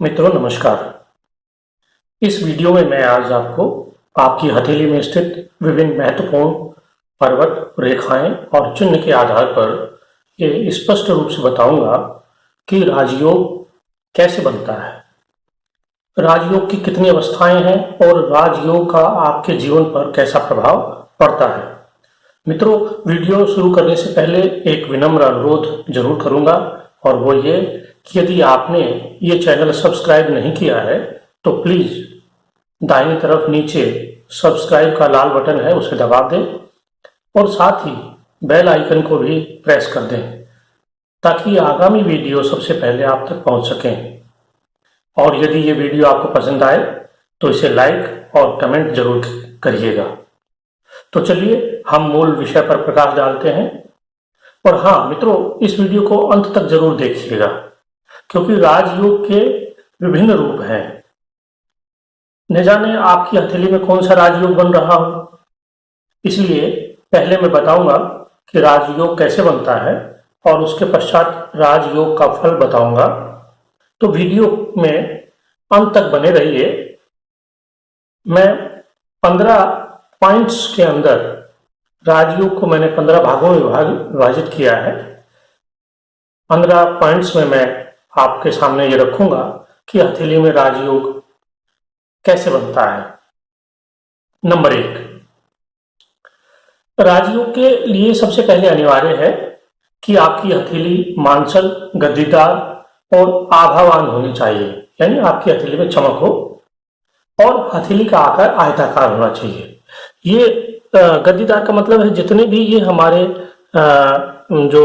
मित्रों नमस्कार। इस वीडियो में मैं आज आपको आपकी हथेली में स्थित विभिन्न महत्वपूर्ण पर्वत रेखाएं और चिन्ह के आधार पर ये स्पष्ट रूप से बताऊंगा कि राजयोग कैसे बनता है, राजयोग की कितनी अवस्थाएं हैं और राजयोग का आपके जीवन पर कैसा प्रभाव पड़ता है। मित्रों, वीडियो शुरू करने से पहले एक विनम्र अनुरोध जरूर करूंगा, और वो ये कि यदि आपने ये चैनल सब्सक्राइब नहीं किया है तो प्लीज दाहिनी तरफ नीचे सब्सक्राइब का लाल बटन है, उसे दबा दें और साथ ही बेल आइकन को भी प्रेस कर दें ताकि आगामी वीडियो सबसे पहले आप तक पहुंच सकें। और यदि ये वीडियो आपको पसंद आए तो इसे लाइक और कमेंट जरूर करिएगा। तो चलिए हम मूल विषय पर प्रकाश डालते हैं। और हाँ मित्रों, इस वीडियो को अंत तक जरूर देखिएगा क्योंकि राजयोग के विभिन्न रूप हैं। न जाने आपकी हथेली में कौन सा राजयोग बन रहा हो, इसलिए पहले मैं बताऊंगा कि राजयोग कैसे बनता है और उसके पश्चात राजयोग का फल बताऊंगा। तो वीडियो में अंत तक बने रहिए। मैं 15 पॉइंट्स के अंदर राजयोग को मैंने 15 भागों में विभाजित किया है। 15 पॉइंट्स में मैं आपके सामने ये रखूंगा कि हथेली में राजयोग कैसे बनता है। नंबर 1, राजयोग के लिए सबसे पहले अनिवार्य है कि आपकी हथेली मांसल, गद्दीदार और आभावान होनी चाहिए, यानी आपकी हथेली में चमक हो और हथेली का आकार आयताकार होना चाहिए। ये गद्दीदार का मतलब है जितने भी ये हमारे जो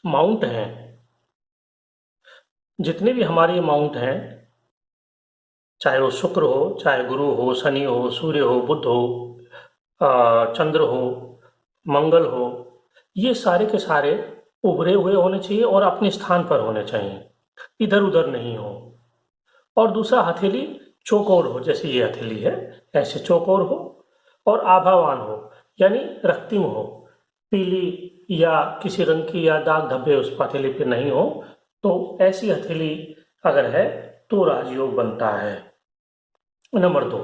माउंट हैं, जितने भी हमारे माउंट हैं, चाहे वो शुक्र हो, चाहे गुरु हो, शनि हो, सूर्य हो, बुध हो, चंद्र हो, मंगल हो, ये सारे के सारे उभरे हुए होने चाहिए और अपने स्थान पर होने चाहिए, इधर उधर नहीं हो। और दूसरा, हथेली चौकोर हो, जैसे ये हथेली है ऐसे चौकोर हो और आभावान हो, यानी रक्तिम हो, पीली या किसी रंग की या दाग धब्बे उस हथेली पे नहीं हो। तो ऐसी हथेली अगर है तो राजयोग बनता है। नंबर 2,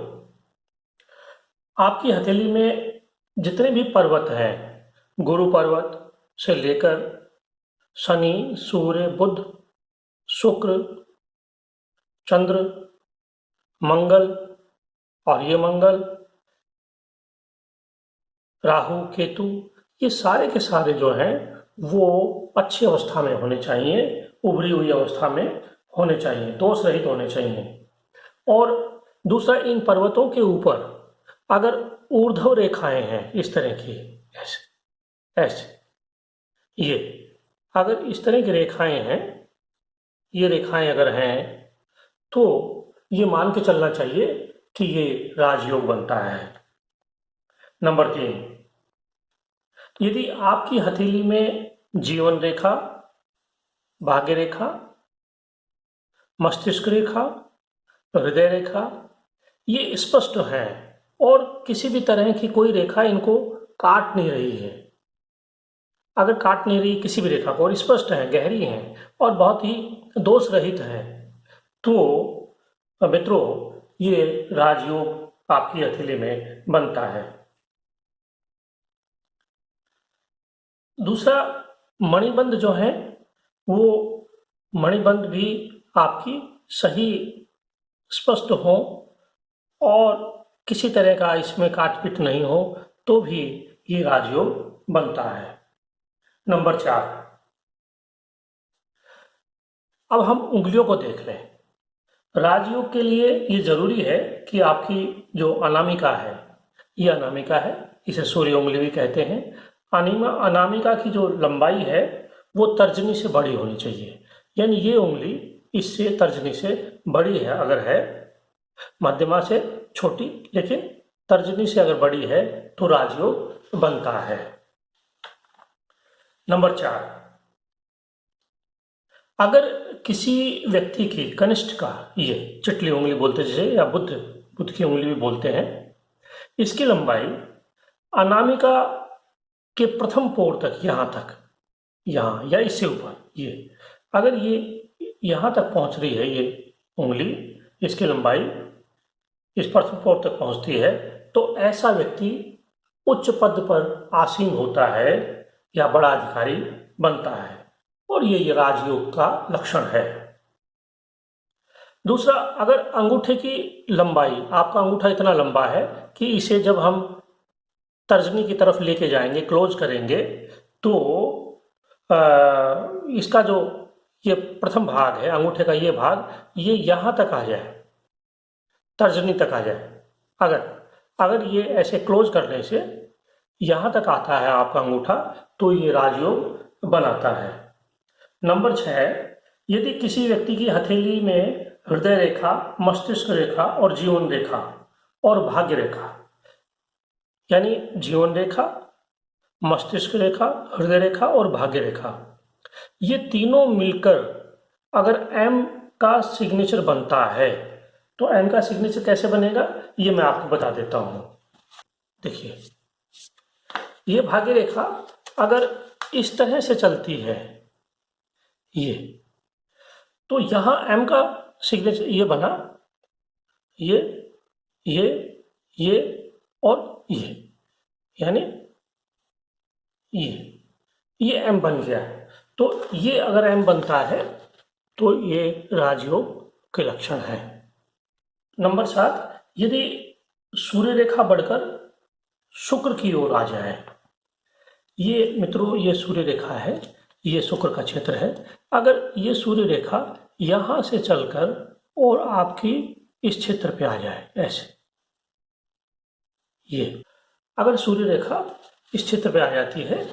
आपकी हथेली में जितने भी पर्वत हैं, गुरु पर्वत से लेकर शनि, सूर्य, बुध, शुक्र, चंद्र, मंगल, और ये मंगल, राहु, केतु, ये सारे के सारे जो हैं वो अच्छी अवस्था में होने चाहिए, उभरी हुई अवस्था में होने चाहिए, दोष रहित होने चाहिए। और दूसरा, इन पर्वतों के ऊपर अगर ऊर्ध्व रेखाएं हैं इस तरह की, ऐसे ऐसे, ये अगर इस तरह की रेखाएं हैं, ये रेखाएं अगर हैं तो ये मान के चलना चाहिए कि ये राजयोग बनता है। नंबर 3, यदि आपकी हथेली में जीवन रेखा, भाग्य रेखा, मस्तिष्क रेखा, हृदय रेखा ये स्पष्ट है और किसी भी तरह की कोई रेखा इनको काट नहीं रही है, अगर काट नहीं रही किसी भी रेखा को और स्पष्ट है, गहरी है और बहुत ही दोष रहित है, तो मित्रों ये राजयोग आपकी हथेली में बनता है। दूसरा, मणिबंध जो है वो मणिबंध भी आपकी सही स्पष्ट हो और किसी तरह का इसमें काटपीट नहीं हो तो भी ये राजयोग बनता है। नंबर 4, अब हम उंगलियों को देख लें। राजयोग के लिए ये जरूरी है कि आपकी जो अनामिका है, ये अनामिका है, इसे सूर्य उंगली भी कहते हैं। अनामिका की जो लंबाई है वो तर्जनी से बड़ी होनी चाहिए, यानी ये उंगली इससे तर्जनी से बड़ी है अगर है, मध्यमा से छोटी लेकिन तर्जनी से अगर बड़ी है तो राजयोग बनता है। नंबर 4, अगर किसी व्यक्ति की कनिष्ठ का, ये चिटली उंगली बोलते जिसे, या बुध की उंगली भी बोलते हैं, इसकी लंबाई अनामिका के प्रथम पोर तक, यहां तक, यहाँ या इससे ऊपर, ये अगर ये यहाँ तक पहुँच रही है, ये उंगली, इसकी लंबाई इस प्रथम फ्लोर तक पहुँचती है, तो ऐसा व्यक्ति उच्च पद पर आसीन होता है या बड़ा अधिकारी बनता है, और ये राजयोग का लक्षण है। दूसरा, अगर अंगूठे की लंबाई, आपका अंगूठा इतना लंबा है कि इसे जब हम तर्जनी की तरफ लेके जाएंगे, क्लोज करेंगे, तो इसका जो ये प्रथम भाग है अंगूठे का, ये भाग, ये यहाँ तक आ जाए, तर्जनी तक आ जाए। अगर अगर ये ऐसे क्लोज करने से यहाँ तक आता है आपका अंगूठा, तो ये राजयोग बनाता है। नंबर 6, यदि किसी व्यक्ति की हथेली में हृदय रेखा, मस्तिष्क रेखा और जीवन रेखा और भाग्य रेखा, यानी जीवन रेखा, मस्तिष्क रेखा, हृदय रेखा और भाग्य रेखा, ये तीनों मिलकर अगर एम का सिग्नेचर बनता है, तो एम का सिग्नेचर कैसे बनेगा ये मैं आपको बता देता हूं। देखिए, ये भाग्य रेखा अगर इस तरह से चलती है, ये, तो यहां एम का सिग्नेचर ये बना, ये और यानी ये एम बन गया है। तो ये अगर एम बनता है तो ये राजयोग के लक्षण है। नंबर 7, यदि सूर्य रेखा बढ़कर शुक्र की ओर आ जाए, ये मित्रों, ये सूर्य रेखा है, ये शुक्र का क्षेत्र है। अगर ये सूर्य रेखा यहां से चलकर और आपकी इस क्षेत्र पे आ जाए, ऐसे, ये अगर सूर्य रेखा इस क्षेत्र पे आ जाती है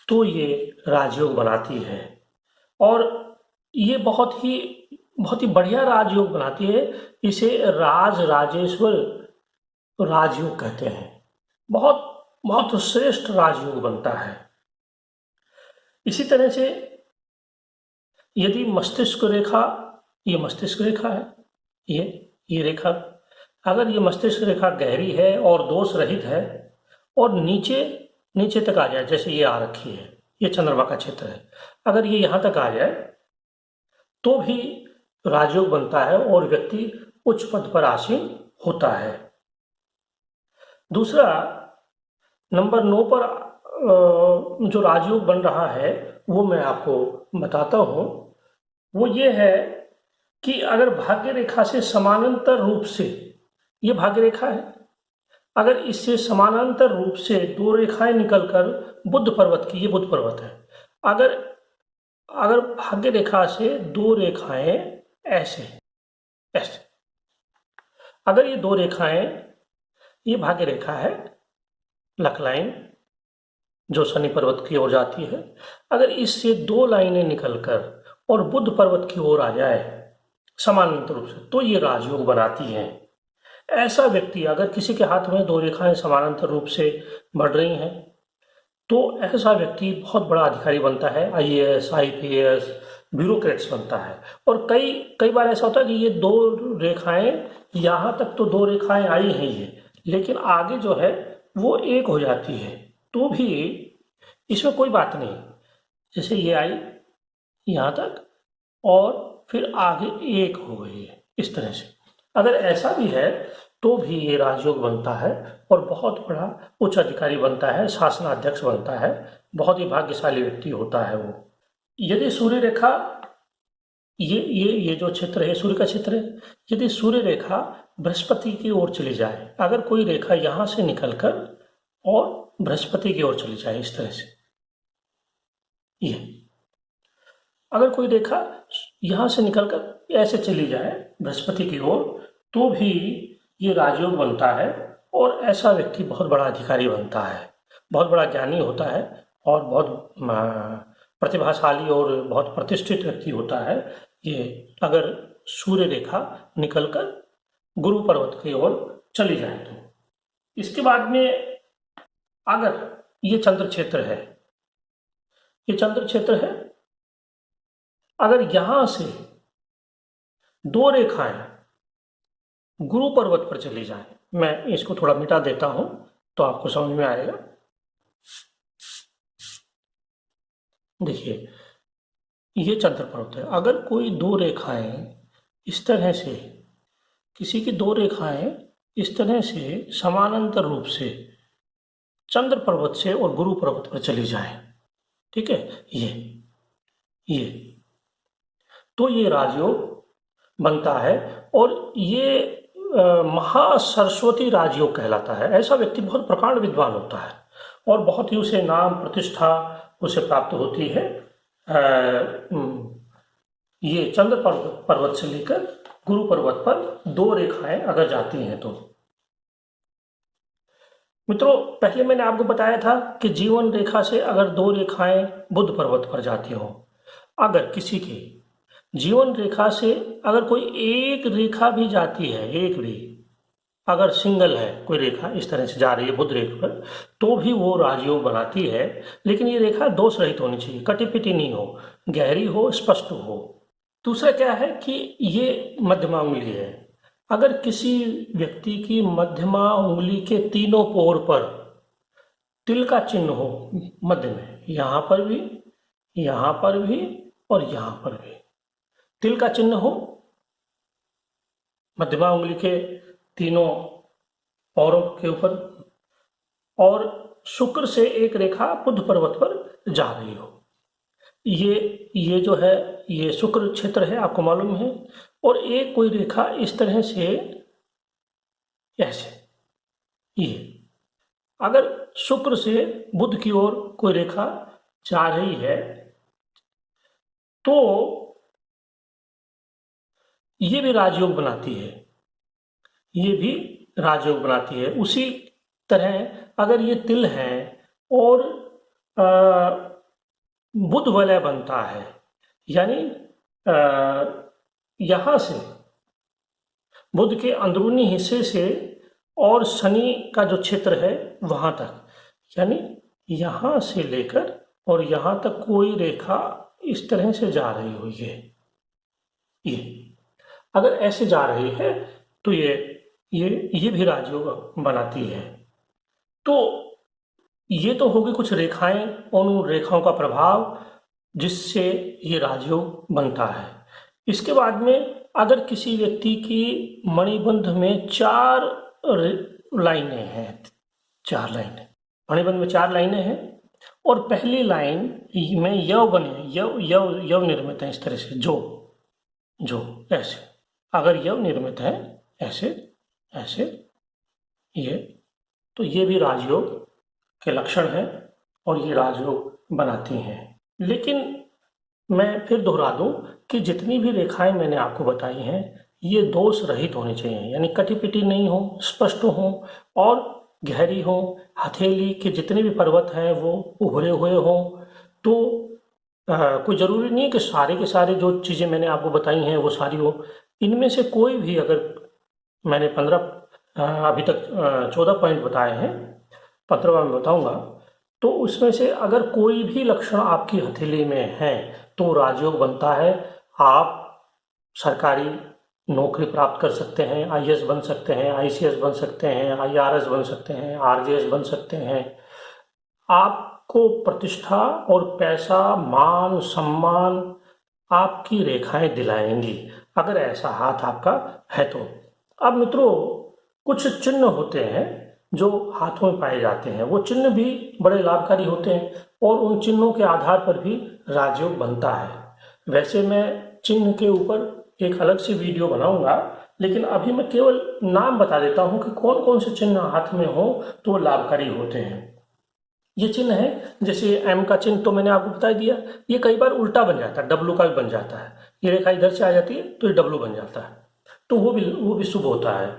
तो ये राजयोग बनाती है, और ये बहुत ही बढ़िया राजयोग बनाती है। इसे राजेश्वर राजयोग कहते हैं। बहुत बहुत श्रेष्ठ राजयोग बनता है। इसी तरह से यदि मस्तिष्क रेखा, ये मस्तिष्क रेखा है, ये रेखा, अगर ये मस्तिष्क रेखा गहरी है और दोष रहित है और नीचे तक आ जाए, जैसे ये आ रखी है, ये चंद्रमा का क्षेत्र है, अगर ये यहां तक आ जाए तो भी राजयोग बनता है और व्यक्ति उच्च पद पर आसीन होता है। दूसरा, नंबर 9 पर जो राजयोग बन रहा है वो मैं आपको बताता हूं। वो ये है कि अगर भाग्य रेखा से समानांतर रूप से, ये भाग्य रेखा है, अगर इससे समानांतर रूप से दो रेखाएं निकलकर बुध पर्वत की, ये बुध पर्वत है, अगर भाग्य रेखा से दो रेखाएं ऐसे, अगर ये दो रेखाएं, ये भाग्य रेखा है, लक लाइन जो शनि पर्वत की ओर जाती है, अगर इससे दो लाइनें निकलकर और बुध पर्वत की ओर आ जाए समानांतर रूप से, तो ये राजयोग बनाती हैं। ऐसा व्यक्ति, अगर किसी के हाथ में दो रेखाएं समानांतर रूप से बढ़ रही हैं, तो ऐसा व्यक्ति बहुत बड़ा अधिकारी बनता है, IAS, IPS, ब्यूरोक्रेट्स बनता है। और कई बार ऐसा होता है कि ये दो रेखाएं, यहाँ तक तो दो रेखाएं आई हैं ये, लेकिन आगे जो है वो एक हो जाती है, तो भी इसमें कोई बात नहीं। जैसे ये आई यहाँ तक और फिर आगे एक हो गई है, इस तरह से अगर ऐसा भी है तो भी ये राजयोग बनता है और बहुत बड़ा उच्च अधिकारी बनता है, शासनाध्यक्ष बनता है, बहुत ही भाग्यशाली व्यक्ति होता है वो। यदि सूर्य रेखा, ये जो क्षेत्र है सूर्य का क्षेत्र है, यदि सूर्य रेखा बृहस्पति की ओर चली जाए, अगर कोई रेखा यहां से निकलकर और बृहस्पति की ओर चली जाए, इस तरह से, ये अगर कोई रेखा यहां से निकलकर ऐसे चली जाए बृहस्पति की ओर, तो भी ये राजयोग बनता है और ऐसा व्यक्ति बहुत बड़ा अधिकारी बनता है, बहुत बड़ा ज्ञानी होता है और बहुत प्रतिभाशाली और बहुत प्रतिष्ठित व्यक्ति होता है। ये अगर सूर्य रेखा निकलकर गुरु पर्वत की ओर चली जाए तो। इसके बाद में अगर ये चंद्र क्षेत्र है, ये चंद्र क्षेत्र है, अगर यहां से दो रेखाएं गुरु पर्वत पर चली जाए, मैं इसको थोड़ा मिटा देता हूं तो आपको समझ में आएगा। देखिए, ये चंद्र पर्वत है। अगर कोई दो रेखाएं इस तरह से, किसी की दो रेखाएं इस तरह से समानांतर रूप से चंद्र पर्वत से और गुरु पर्वत पर चली जाए, ठीक है, ये तो ये राजयोग बनता है। और ये महासरस्वती राजयोग कहलाता है। ऐसा व्यक्ति बहुत प्रकांड विद्वान होता है और बहुत ही उसे नाम प्रतिष्ठा उसे प्राप्त होती है। ये चंद्र पर्वत से लेकर गुरु पर्वत पर दो रेखाएं अगर जाती हैं तो। मित्रों, पहले मैंने आपको बताया था कि जीवन रेखा से अगर दो रेखाएं बुध पर्वत पर जाती हों, अगर किसी की जीवन रेखा से अगर कोई एक रेखा भी जाती है, एक भी अगर सिंगल है कोई रेखा इस तरह से जा रही है बुध रेखा पर, तो भी वो राजयोग बनाती है। लेकिन ये रेखा दोष रहित होनी चाहिए, कटी पिटी नहीं हो, गहरी हो, स्पष्ट हो। दूसरा क्या है कि ये मध्यमा उंगली है। अगर किसी व्यक्ति की मध्यमा उंगली के तीनों पोर पर तिल का चिन्ह हो, मध्य में, यहाँ पर भी, यहाँ पर भी और यहाँ पर भी तिल का चिन्ह हो, मध्यमा उंगली के तीनों पैरों के ऊपर, और शुक्र से एक रेखा बुध पर्वत पर जा रही हो, ये जो है ये शुक्र क्षेत्र है, आपको मालूम है। और एक कोई रेखा इस तरह से ऐसे, ये अगर शुक्र से बुध की ओर कोई रेखा जा रही है तो ये भी राजयोग बनाती है, ये भी राजयोग बनाती है। उसी तरह अगर ये तिल है और बुध वलय बनता है, यानी यहां से बुध के अंदरूनी हिस्से से और शनि का जो क्षेत्र है वहां तक, यानी यहां से लेकर और यहां तक कोई रेखा इस तरह से जा रही हो, ये अगर ऐसे जा रही है तो ये भी राजयोग बनाती है। तो ये तो होगी कुछ रेखाएं और उन रेखाओं का प्रभाव जिससे ये राजयोग बनता है। इसके बाद में अगर किसी व्यक्ति की मणिबंध में चार लाइनें हैं, चार लाइनें, मणिबंध में चार लाइनें हैं और पहली लाइन में यव बने, यव निर्मित है इस तरह से, जो ऐसे, अगर यव निर्मित है ऐसे ऐसे, ये तो ये भी राजयोग के लक्षण हैं और ये राजयोग बनाती हैं। लेकिन मैं फिर दोहरा दूं कि जितनी भी रेखाएं मैंने आपको बताई हैं ये दोष रहित होनी चाहिए, यानी कटी पिटी नहीं हो, स्पष्ट हो और गहरी हो। हथेली के जितने भी पर्वत हैं वो उभरे हुए हों। तो कोई ज़रूरी नहीं है कि सारे के सारे जो चीज़ें मैंने आपको बताई हैं वो सारी हो। इनमें से कोई भी, अगर मैंने अभी तक 14 पॉइंट बताए हैं, 15वां में बताऊंगा, तो उसमें से अगर कोई भी लक्षण आपकी हथेली में है तो राजयोग बनता है। आप सरकारी नौकरी प्राप्त कर सकते हैं, आईएएस बन सकते हैं, आईसीएस बन सकते हैं, आईआरएस बन सकते हैं, आरजेएस बन सकते हैं। आपको प्रतिष्ठा और पैसा, मान सम्मान आपकी रेखाएं दिलाएंगी अगर ऐसा हाथ आपका है तो। अब मित्रों, कुछ चिन्ह होते हैं जो हाथों में पाए जाते हैं, वो चिन्ह भी बड़े लाभकारी होते हैं और उन चिन्हों के आधार पर भी राजयोग बनता है। वैसे मैं चिन्ह के ऊपर एक अलग से वीडियो बनाऊंगा, लेकिन अभी मैं केवल नाम बता देता हूं कि कौन कौन से चिन्ह हाथ में हो तो वो लाभकारी होते हैं। ये चिन्ह है, जैसे एम का चिन्ह तो मैंने आपको बता दिया, ये कई बार उल्टा बन जाता है, डब्लू का भी बन जाता है। ये रेखा इधर से आ जाती है तो ये डब्लू बन जाता है, तो वो भी शुभ होता है।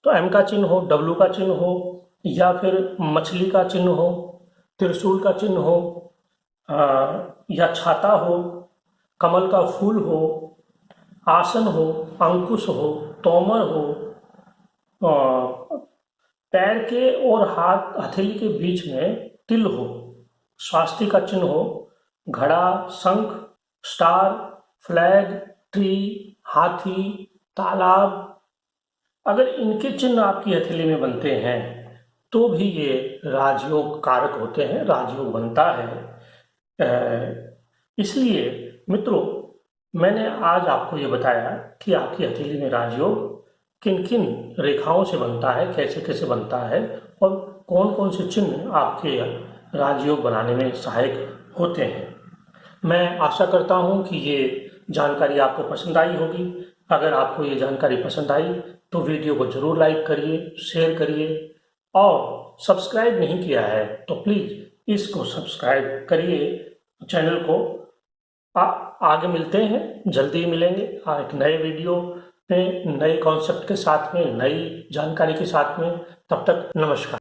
तो एम का चिन्ह हो, डब्लू का चिन्ह हो, या फिर मछली का चिन्ह हो, त्रिशूल का चिन्ह हो, या छाता हो, कमल का फूल हो, आसन हो, अंकुश हो, तोमर हो, पैर के और हथेली के बीच में तिल हो, स्वास्तिक का चिन्ह हो, घड़ा, शंख, स्टार, फ्लैग, ट्री, हाथी, तालाब, अगर इनके चिन्ह आपकी हथेली में बनते हैं तो भी ये राजयोग कारक होते हैं, राजयोग बनता है। इसलिए मित्रों, मैंने आज आपको ये बताया कि आपकी हथेली में राजयोग किन किन रेखाओं से बनता है, कैसे कैसे बनता है और कौन कौन से चिन्ह आपके राजयोग बनाने में सहायक होते हैं। मैं आशा करता हूँ कि ये जानकारी आपको पसंद आई होगी। अगर आपको ये जानकारी पसंद आई तो वीडियो को ज़रूर लाइक करिए, शेयर करिए और सब्सक्राइब नहीं किया है तो प्लीज़ इसको सब्सक्राइब करिए चैनल को। आगे मिलते हैं, जल्दी मिलेंगे एक नए वीडियो में, नए कॉन्सेप्ट के साथ में, नई जानकारी के साथ में। तब तक नमस्कार।